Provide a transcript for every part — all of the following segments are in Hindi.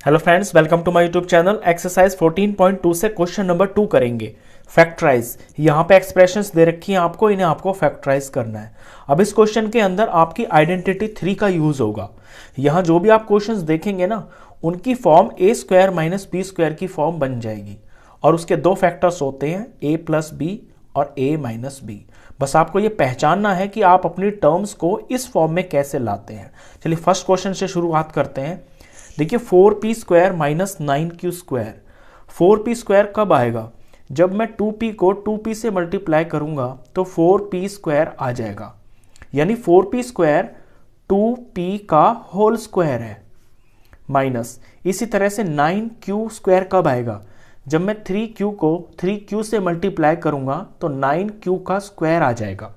Hello friends, welcome to my YouTube channel. Exercise 14.2 से क्वेश्चन नंबर 2 करेंगे, फैक्टराइज। यहाँ पे एक्सप्रेशंस दे रखी हैं आपको, इन्हें आपको फैक्टराइज करना है। अब इस क्वेश्चन के अंदर आपकी आइडेंटिटी 3 का यूज होगा। यहाँ जो भी आप क्वेश्चंस देखेंगे ना, उनकी फॉर्म ए स्क्वायर माइनस बी स्क्वायर की फॉर्म बन जाएगी और उसके दो फैक्टर्स होते हैं, ए प्लस बी और ए माइनस बी। बस आपको ये पहचानना है कि आप अपनी टर्म्स को इस फॉर्म में कैसे लाते हैं। चलिए फर्स्ट क्वेश्चन से शुरुआत करते हैं। देखिए 4p square minus 9q square. 4p square कब आएगा? जब मैं 2p को 2p से मल्टीप्लाई करूंगा तो 4p स्क्वायर आ जाएगा, यानी 4p स्क्वायर 2p का होल स्क्वायर है। माइनस इसी तरह से 9q स्क्वायर कब आएगा? जब मैं 3q को 3q से मल्टीप्लाई करूंगा तो 9q का स्क्वायर आ जाएगा।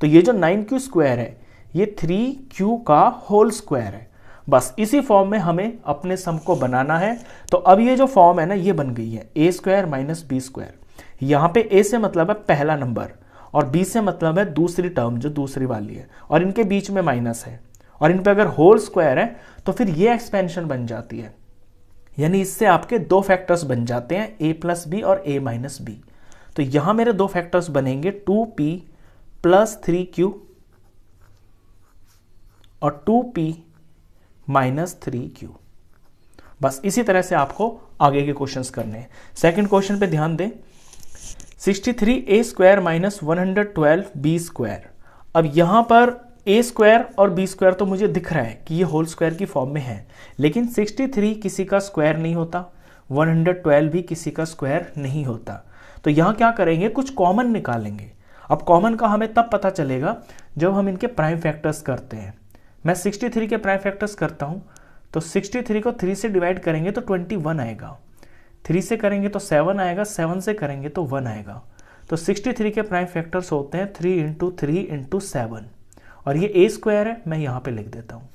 तो ये जो 9q स्क्वायर है ये 3q का होल स्क्वायर है। बस इसी फॉर्म में हमें अपने सम को बनाना है। तो अब ये जो फॉर्म है ना, ये बन गई है ए स्क्वायर माइनस बी स्क्वायर। यहाँ पे ए से मतलब है पहला नंबर और बी से मतलब है दूसरी टर्म जो दूसरी वाली है, और इनके बीच में माइनस है और इन पे अगर होल स्क्वायर है तो फिर ये एक्सपेंशन बन जाती है, यानी इससे आपके दो फैक्टर्स बन जाते हैं, ए प्लस बी और ए माइनस बी। तो यहां मेरे दो फैक्टर्स बनेंगे 2p प्लस 3q और 2p माइनस 3q। बस इसी तरह से आपको आगे के क्वेश्चंस करने हैं। सेकंड क्वेश्चन पे ध्यान दें, 63a square minus 112b square. अब यहां पर a स्क्वायर और b स्क्वायर तो मुझे दिख रहा है कि ये होल स्क्वायर की फॉर्म में है, लेकिन 63 किसी का स्क्वायर नहीं होता, 112 भी किसी का स्क्वायर नहीं होता। तो यहां क्या करेंगे, कुछ कॉमन निकालेंगे। अब कॉमन का हमें तब पता चलेगा जब हम इनके प्राइम फैक्टर्स करते हैं। मैं 63 के प्राइम फैक्टर्स करता हूं तो 63 को 3 से डिवाइड करेंगे तो 21 आएगा, 3 से करेंगे तो 7 आएगा, 7 से करेंगे तो 1 आएगा। तो 63 के प्राइम फैक्टर्स होते हैं 3 इंटू 3 इंटू 7, और ये ए स्क्वायर है, मैं यहाँ पे लिख देता हूँ।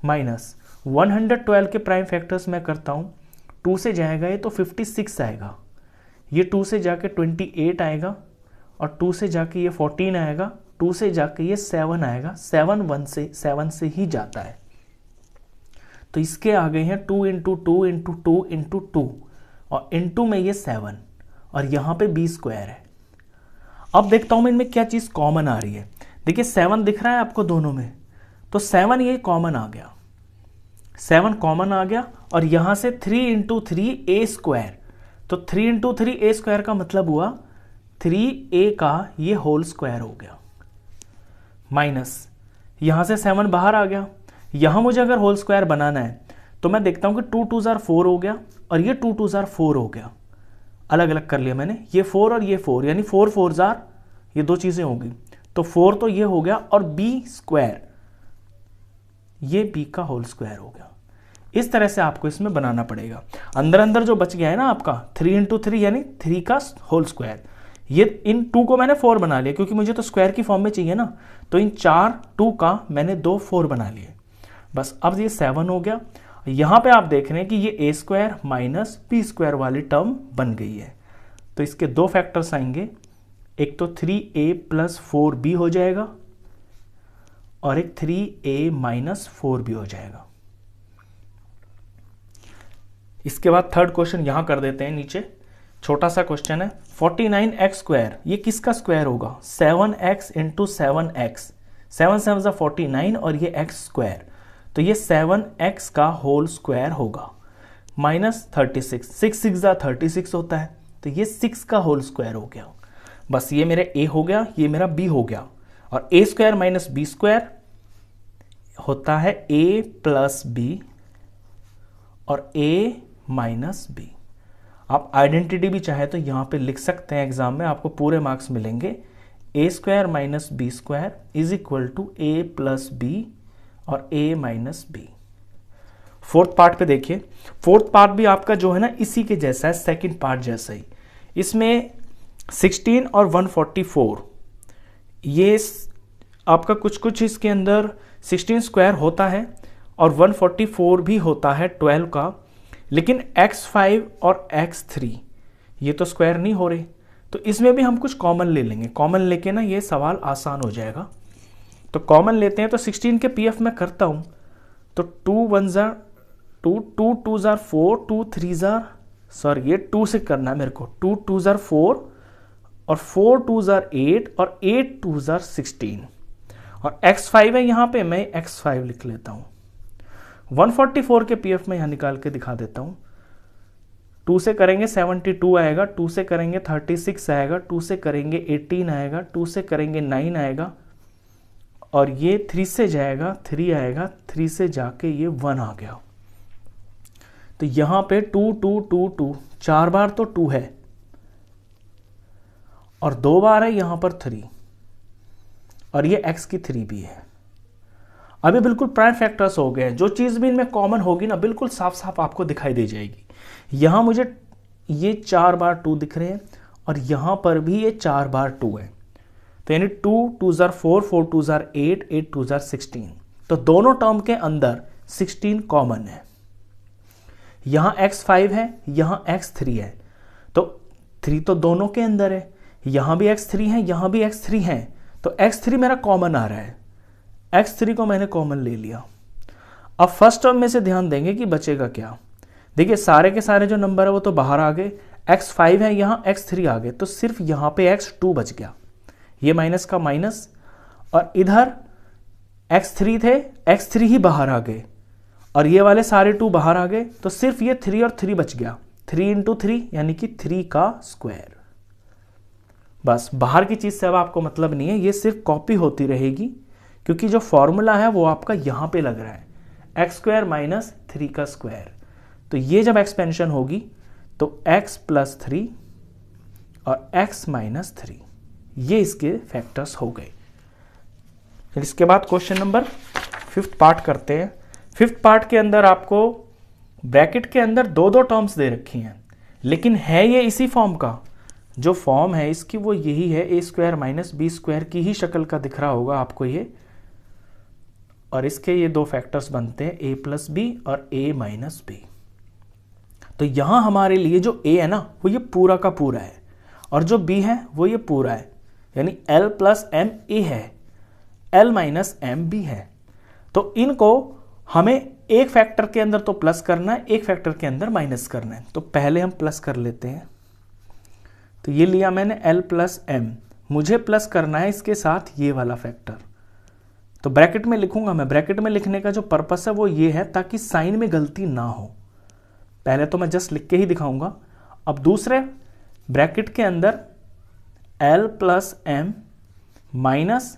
माइनस 112 के प्राइम फैक्टर्स मैं करता हूँ, 2 से जाएगा ये तो 56 आएगा, ये 2 से जाके 28 आएगा, और 2 से जाके ये 14 आएगा, 2 से जाके ये 7 आएगा, 7 से ही जाता है। तो इसके आ गए हैं 2 इंटू 2 इंटू 2 इंटू 2 और इंटू में ये 7, और यहां पे बी स्क्वायर है। अब देखता हूं मैं इनमें क्या चीज कॉमन आ रही है। देखिए 7 दिख रहा है आपको दोनों में, तो 7 ये कॉमन आ गया, 7 कॉमन आ गया, और यहां से 3 इंटू 3 ए स्क्वायर। तो 3 इंटू 3 ए स्क्वायर का मतलब हुआ 3a का ये होल स्क्वायर हो गया। माइनस यहां से 7 बाहर आ गया। यहां मुझे अगर होल स्क्वायर बनाना है तो मैं देखता हूं कि 2 2 जार 4 हो गया और ये 2 2 जार 4 हो गया। अलग अलग कर लिया मैंने, ये 4 और ये 4, यानी 4 4 जार, ये दो चीजें होगी। तो 4 तो ये हो गया, और बी स्क्वायर ये बी का होल स्क्वायर हो गया। इस तरह से आपको इसमें बनाना पड़ेगा। अंदर अंदर जो बच गया है ना आपका 3 इंटू 3 यानी 3 का होल स्क्वायर, ये इन 2 को मैंने 4 बना लिया क्योंकि मुझे तो स्क्वायर की फॉर्म में चाहिए ना। तो इन 4 2 का मैंने 2 4 बना लिए। बस अब ये 7 हो गया। यहां पे आप देख रहे हैं कि ये ए स्क्वायर माइनस बी स्क्वायर वाली टर्म बन गई है। तो इसके दो फैक्टर्स आएंगे, एक तो 3a प्लस 4b हो जाएगा और एक 3a माइनस 4b हो जाएगा। इसके बाद थर्ड क्वेश्चन यहां कर देते हैं नीचे, छोटा सा क्वेश्चन है। 49x स्क्वायर, ये किसका स्क्वायर होगा? 7x इंटू 7x, 7 7 49 और ये x स्क्वायर, तो ये 7x का होल स्क्वायर होगा। माइनस 36, 6 6 36 होता है, तो ये 6 का होल स्क्वायर हो गया। बस ये मेरा a हो गया, ये मेरा b हो गया, और a square minus b square होता है a प्लस b और a माइनस b। आप आइडेंटिटी भी चाहे तो यहां पे लिख सकते हैं, एग्जाम में आपको पूरे मार्क्स मिलेंगे। a square minus b square is equal to a plus b और a minus b. Fourth part पे देखिए, फोर्थ पार्ट भी आपका जो है ना इसी के जैसा है, सेकंड पार्ट जैसा ही। इसमें 16 और 144, ये आपका कुछ कुछ इसके अंदर 16 स्क्वायर होता है और 144 भी होता है 12 का, लेकिन x5 और x3 ये तो स्क्वायर नहीं हो रहे। तो इसमें भी हम कुछ कॉमन ले लेंगे, कॉमन लेके ना ये सवाल आसान हो जाएगा। तो कॉमन लेते हैं, तो 16 के पीएफ में करता हूं तो 2 1 ज़ा टू 2 जार 4, 2 3 जार, सॉरी ये 2 से करना है मेरे को, 2 2 जार 4 और 4 2 जार 8 और 8 2 जार 16 और x5 है यहाँ पे, मैं x5 लिख लेता हूँ। 144 के पीएफ में यहाँ निकाल के दिखा देता हूँ। 2 से करेंगे 72 आएगा, 2 से करेंगे 36 आएगा, 2 से करेंगे 18 आएगा, 2 से करेंगे 9 आएगा और ये 3 से जाएगा 3 आएगा, 3 से जाके ये 1 आ गया। तो यहाँ पे 2 2 2 2 4 बार तो 2 है और 2 बार है यहाँ पर 3 और ये x की 3 भी है। अभी बिल्कुल प्राइम फैक्टर्स हो गए हैं। जो चीज़ भी इनमें कॉमन होगी ना बिल्कुल साफ साफ आपको दिखाई दे जाएगी। यहाँ मुझे ये 4 बार 2 दिख रहे हैं और यहाँ पर भी ये 4 बार 2 है। तो यानी 2 2 जार 4, 4 2 जार 8, 8 2 जार 16। तो दोनों टर्म के अंदर 16 कॉमन है। यहाँ x5 है, यहाँ x3 है, तो 3 तो दोनों के अंदर है। यहाँ भी x3 है, यहाँ भी x3 है, तो x3 मेरा कॉमन आ रहा है। x3 को मैंने कॉमन ले लिया। अब फर्स्ट टर्म में से ध्यान देंगे कि बचेगा क्या। देखिए सारे के सारे जो नंबर है वो तो बाहर आ गए। x5 है, यहाँ x3 आ गए, तो सिर्फ यहाँ पे x2 बच गया। ये माइनस का माइनस और इधर x3 थे, x3 ही बाहर आ गए और ये वाले सारे 2 बाहर आ गए, तो सिर्फ ये 3 और 3 बच गया। 3 इंटू 3 यानी कि 3 का स्क्वायर। बस बाहर की चीज से अब आपको मतलब नहीं है, ये सिर्फ कॉपी होती रहेगी क्योंकि जो फॉर्मूला है वो आपका यहां पे लग रहा है, एक्स स्क्वायर माइनस 3 का स्क्वायर। तो ये जब एक्सपेंशन होगी तो x प्लस 3 और x माइनस 3, ये इसके फैक्टर्स हो गए। इसके बाद क्वेश्चन नंबर 5th पार्ट करते हैं। 5th पार्ट के अंदर आपको ब्रैकेट के अंदर 2 टर्म्स दे रखी हैं, लेकिन है ये इसी फॉर्म का। जो फॉर्म है इसकी वो यही है, ए स्क्वायर माइनस बी स्क्वायर की ही शक्ल का दिख रहा होगा आपको ये। और इसके ये 2 फैक्टर्स बनते हैं, ए प्लस बी और ए माइनस बी। तो यहां हमारे लिए जो ए है ना वो ये पूरा का पूरा है और जो बी है वो ये पूरा है, यानी एल प्लस एम ए है, एल माइनस एम बी है। तो इनको हमें एक फैक्टर के अंदर तो प्लस करना है, एक फैक्टर के अंदर माइनस करना है। तो पहले हम प्लस कर लेते हैं। तो ये लिया मैंने एल प्लस एम, मुझे प्लस करना है इसके साथ ये वाला फैक्टर। तो ब्रैकेट में लिखूंगा मैं। ब्रैकेट में लिखने का जो पर्पस है वो ये है ताकि साइन में गलती ना हो। पहले तो मैं जस्ट लिख के ही दिखाऊंगा। अब दूसरे ब्रैकेट के अंदर एल प्लस एम माइनस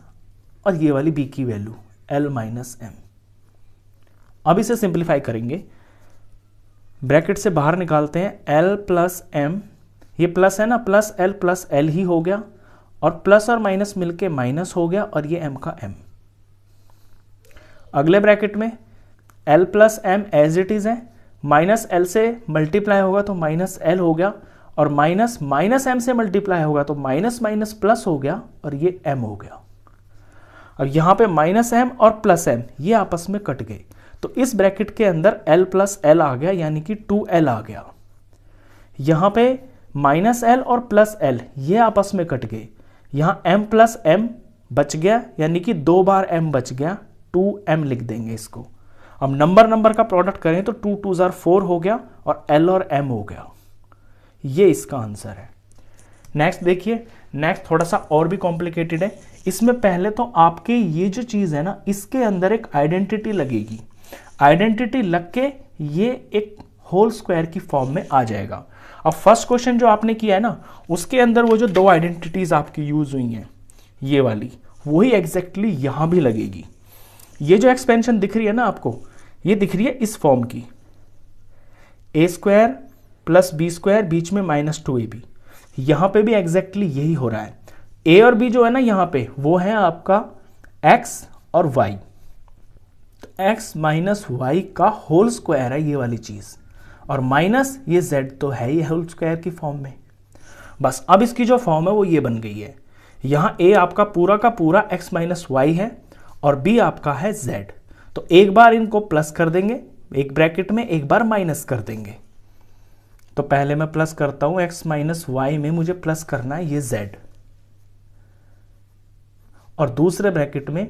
और ये वाली बी की वैल्यू एल माइनस एम। अब इसे सिंप्लीफाई करेंगे, ब्रैकेट से बाहर निकालते हैं। एल प्लस एम, ये प्लस है ना, प्लस एल ही हो गया और प्लस और माइनस मिलके माइनस हो गया और ये एम का एम। अगले ब्रैकेट में l plus m as it is है, माइनस एल से मल्टीप्लाई होगा तो माइनस एल हो गया और माइनस माइनस एम से मल्टीप्लाई होगा तो माइनस माइनस प्लस हो गया और ये एम हो गया। और यहां पे माइनस एम और प्लस एम ये आपस में कट गए, तो इस ब्रैकेट के अंदर एल प्लस एल आ गया, यानी कि 2l आ गया। यहां पे माइनस एल और प्लस एल ये आपस में कट गए, यहां m प्लस एम बच गया, यानी कि 2 बार m बच गया, 2m लिख देंगे इसको। अब नंबर का प्रोडक्ट करें तो 2 2 जार 4 हो गया और l और m हो गया। ये इसका आंसर है। नेक्स्ट देखिए, नेक्स्ट थोड़ा सा और भी कॉम्प्लिकेटेड है। इसमें पहले तो आपके ये जो चीज है ना इसके अंदर एक आइडेंटिटी लगेगी। आइडेंटिटी लग के ये एक होल स्क्वायर की फॉर्म में आ जाएगा। अब फर्स्ट क्वेश्चन जो आपने किया है ना उसके अंदर वो जो 2 आइडेंटिटीज आपकी यूज हुई हैं ये वाली, वही एग्जैक्टली यहां भी लगेगी। ये जो एक्सपेंशन दिख रही है ना आपको, ये दिख रही है इस फॉर्म की, ए स्क्वायर प्लस बी स्क्वायर बीच में माइनस 2ab। यहां पे भी एग्जैक्टली यही हो रहा है। ए और बी जो है ना यहां पे वो है आपका x और y, तो x माइनस वाई का होल स्क्वायर है ये वाली चीज, और माइनस ये z तो है ये होल स्क्वायर की फॉर्म में। बस अब इसकी जो फॉर्म है वो ये बन गई है। यहां a आपका पूरा का पूरा x माइनस वाई है और b आपका है z। तो एक बार इनको प्लस कर देंगे एक ब्रैकेट में, एक बार माइनस कर देंगे। तो पहले मैं प्लस करता हूं, x माइनस वाई में मुझे प्लस करना है ये z, और दूसरे ब्रैकेट में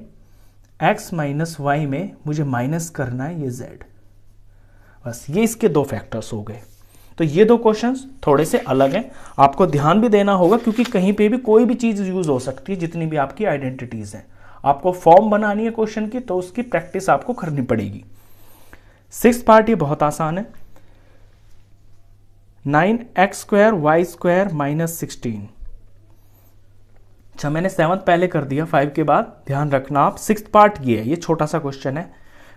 x माइनस वाई में मुझे माइनस करना है ये z। बस ये इसके दो फैक्टर्स हो गए। तो ये दो क्वेश्चंस थोड़े से अलग हैं, आपको ध्यान भी देना होगा क्योंकि कहीं पे भी कोई भी चीज़ यूज हो सकती है, जितनी भी आपकी आइडेंटिटीज हैं। आपको फॉर्म बनानी है क्वेश्चन की तो उसकी प्रैक्टिस आपको करनी पड़ेगी। 6th पार्ट ये बहुत आसान है, 9x² y² माइनस 16। अच्छा मैंने 7th पहले कर दिया 5 के बाद, ध्यान रखना आप 6th पार्ट ये है, ये छोटा सा क्वेश्चन है।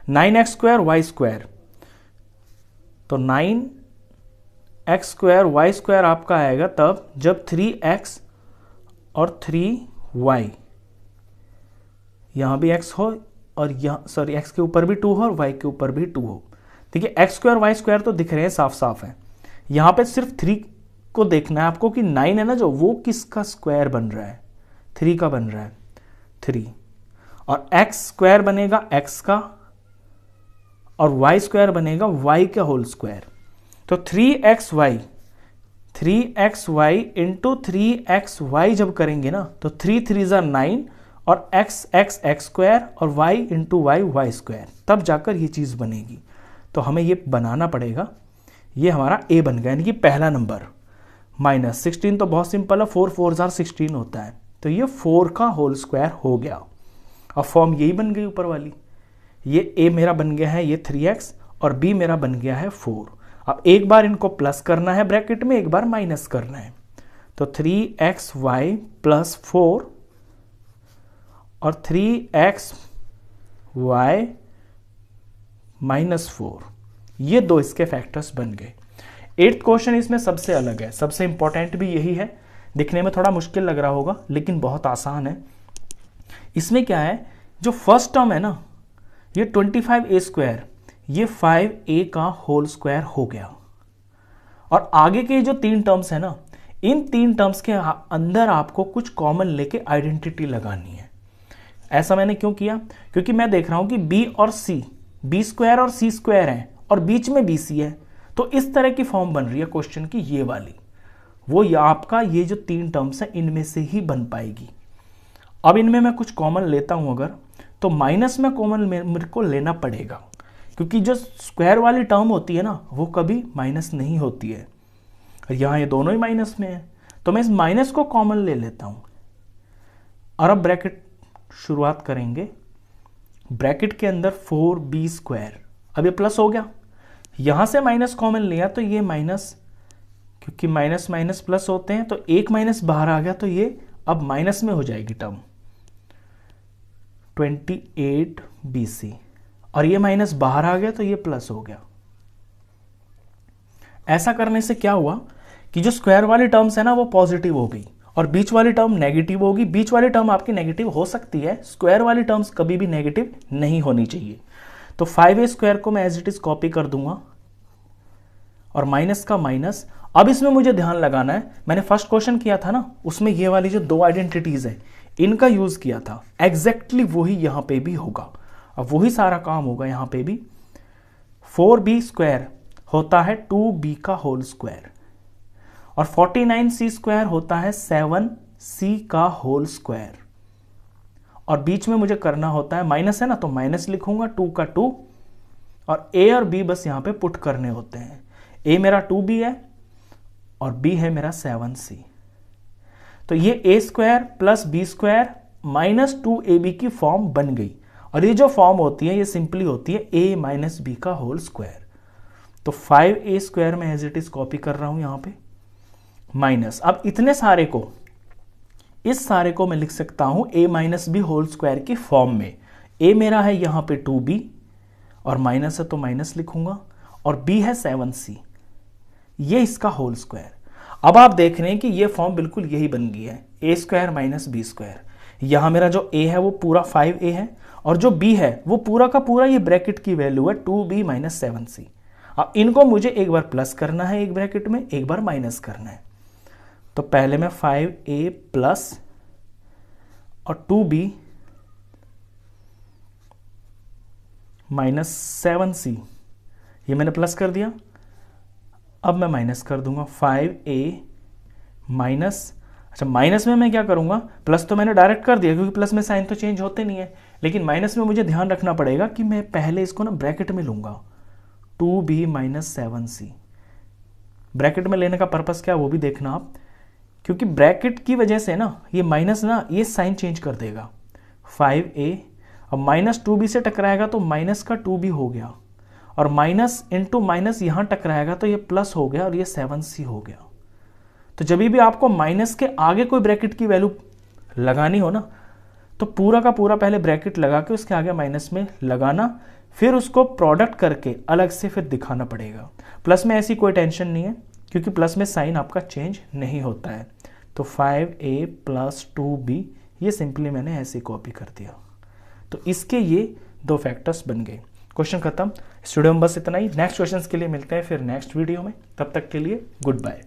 9x² y², तो 9x² y² आपका आएगा तब जब 3x और 3y, यहां भी x हो और यहां सॉरी x के ऊपर भी 2 हो और y के ऊपर भी 2 हो। ठीक है, x² y² तो दिख रहे हैं, साफ साफ है। यहां पे सिर्फ 3 को देखना है आपको कि 9 है ना जो, वो किसका स्क्वायर बन रहा है, 3 का बन रहा है 3, और x² बनेगा x का और y² बनेगा y का होल स्क्वायर। तो 3xy इंटू 3xy जब करेंगे ना तो 3 3 9 और x² और y इंटू y² तब जाकर ये चीज़ बनेगी। तो हमें ये बनाना पड़ेगा, ये हमारा a बन गया यानी कि पहला नंबर। माइनस 16 तो बहुत सिंपल है, 4 4 16 होता है, तो ये 4 का होल स्क्वायर हो गया। अब फॉर्म यही बन गई ऊपर वाली, ये a मेरा बन गया है ये 3x और b मेरा बन गया है 4। अब एक बार इनको प्लस करना है ब्रैकेट में, एक बार माइनस करना है, तो 3xy प्लस 4 और 3xy माइनस 4, ये दो इसके फैक्टर्स बन गए। 8th क्वेश्चन इसमें सबसे अलग है, सबसे इंपॉर्टेंट भी यही है, दिखने में थोड़ा मुश्किल लग रहा होगा लेकिन बहुत आसान है। इसमें क्या है, जो फर्स्ट टर्म है ना ये 25a², ये 5a का होल स्क्वायर हो गया, और आगे के जो 3 टर्म्स है ना, इन 3 टर्म्स के अंदर आपको कुछ कॉमन लेके आइडेंटिटी लगानी है। ऐसा मैंने क्यों किया, क्योंकि मैं देख रहा हूं कि b और c, b² और c² है और बीच में bc है, तो इस तरह की फॉर्म बन रही है क्वेश्चन की ये वाली, वो या आपका ये जो 3 टर्म्स है इनमें से ही बन पाएगी। अब इनमें मैं कुछ कॉमन लेता हूं अगर, तो माइनस में कॉमन मेरे को लेना पड़ेगा, क्योंकि जो स्क्वायर वाली टर्म होती है ना वो कभी माइनस नहीं होती है, यहाँ ये दोनों ही माइनस में है, तो मैं इस माइनस को कॉमन ले लेता हूं। और अब ब्रैकेट शुरुआत करेंगे, ब्रैकेट के अंदर 4b², अब ये प्लस हो गया, यहां से माइनस कॉमन लिया तो ये माइनस, क्योंकि माइनस माइनस प्लस होते हैं तो एक माइनस बाहर आ गया, तो ये अब माइनस में हो जाएगी टर्म 28bc, और ये माइनस बाहर आ गया तो ये प्लस हो गया। ऐसा करने से क्या हुआ कि जो स्क्वायर वाली टर्म्स है ना वो पॉजिटिव हो गई और बीच वाली टर्म नेगेटिव होगी। बीच वाली टर्म आपकी नेगेटिव हो सकती है, स्क्वायर वाली टर्म्स कभी भी नेगेटिव नहीं होनी चाहिए। तो 5a² को मैं एज इट इज कॉपी कर दूंगा और माइनस का माइनस। अब इसमें मुझे ध्यान लगाना है, मैंने फर्स्ट क्वेश्चन किया था ना उसमें ये वाली जो 2 आइडेंटिटीज है इनका यूज किया था, एग्जैक्टली वही यहां पे भी होगा। अब वही सारा काम होगा यहां पे भी। 4b² होता है 2b का होल स्क्वायर और 49c² होता है 7c का होल स्क्वायर, और बीच में मुझे करना होता है, माइनस है ना तो माइनस लिखूंगा, 2 का 2, और a और b बस यहां पे पुट करने होते हैं। a मेरा 2b है और b है मेरा 7c, तो ये a² plus b² minus 2ab की फॉर्म बन गई। और ये जो फॉर्म होती है ये सिंपली होती है a माइनस b का होल स्क्वायर। तो 5a² में एज इट इज कॉपी कर रहा हूं यहां पे, माइनस, अब इतने सारे को, इस सारे को मैं लिख सकता हूं a minus b whole square की फॉर्म में। a मेरा है यहां पे 2b और माइनस है तो माइनस लिखूंगा, और b है 7c, ये इसका होल स्क्वायर। अब आप देख रहे हैं कि ये फॉर्म बिल्कुल यही बन गई है, a² माइनस b²। यहां मेरा जो a है वो पूरा 5a है और जो b है वो पूरा का पूरा ये ब्रैकेट की वैल्यू है 2b माइनस 7c। अब इनको मुझे एक बार प्लस करना है एक ब्रैकेट में, एक बार माइनस करना है। तो पहले मैं 5a प्लस और 2b माइनस 7c, ये मैंने प्लस कर दिया। अब मैं माइनस कर दूंगा 5a माइनस, अच्छा माइनस में मैं क्या करूंगा, प्लस तो मैंने डायरेक्ट कर दिया क्योंकि प्लस में साइन तो चेंज होते नहीं है, लेकिन माइनस में मुझे ध्यान रखना पड़ेगा कि मैं पहले इसको ना ब्रैकेट में लूंगा 2b माइनस 7c। ब्रैकेट में लेने का पर्पस क्या है वो भी देखना आप, क्योंकि ब्रैकेट की वजह से ना ये माइनस ना ये साइन चेंज कर देगा। 5a अब माइनस 2b से टकराएगा तो माइनस का 2b हो गया, और माइनस इंटू माइनस यहां टकराएगा तो ये प्लस हो गया और ये 7c हो गया। तो जब भी आपको माइनस के आगे कोई ब्रैकेट की वैल्यू लगानी हो ना, तो पूरा का पूरा पहले ब्रैकेट लगा के उसके आगे माइनस में लगाना, फिर उसको प्रोडक्ट करके अलग से फिर दिखाना पड़ेगा। प्लस में ऐसी कोई टेंशन नहीं है, क्योंकि प्लस में साइन आपका चेंज नहीं होता है। तो 5a प्लस 2b ये सिंपली मैंने ऐसे कॉपी कर दिया। तो इसके ये दो फैक्टर्स बन गए। क्वेश्चन खत्म। स्टूडियो में बस इतना ही। नेक्स्ट क्वेश्चन के लिए मिलते हैं फिर नेक्स्ट वीडियो में। तब तक के लिए गुड बाय।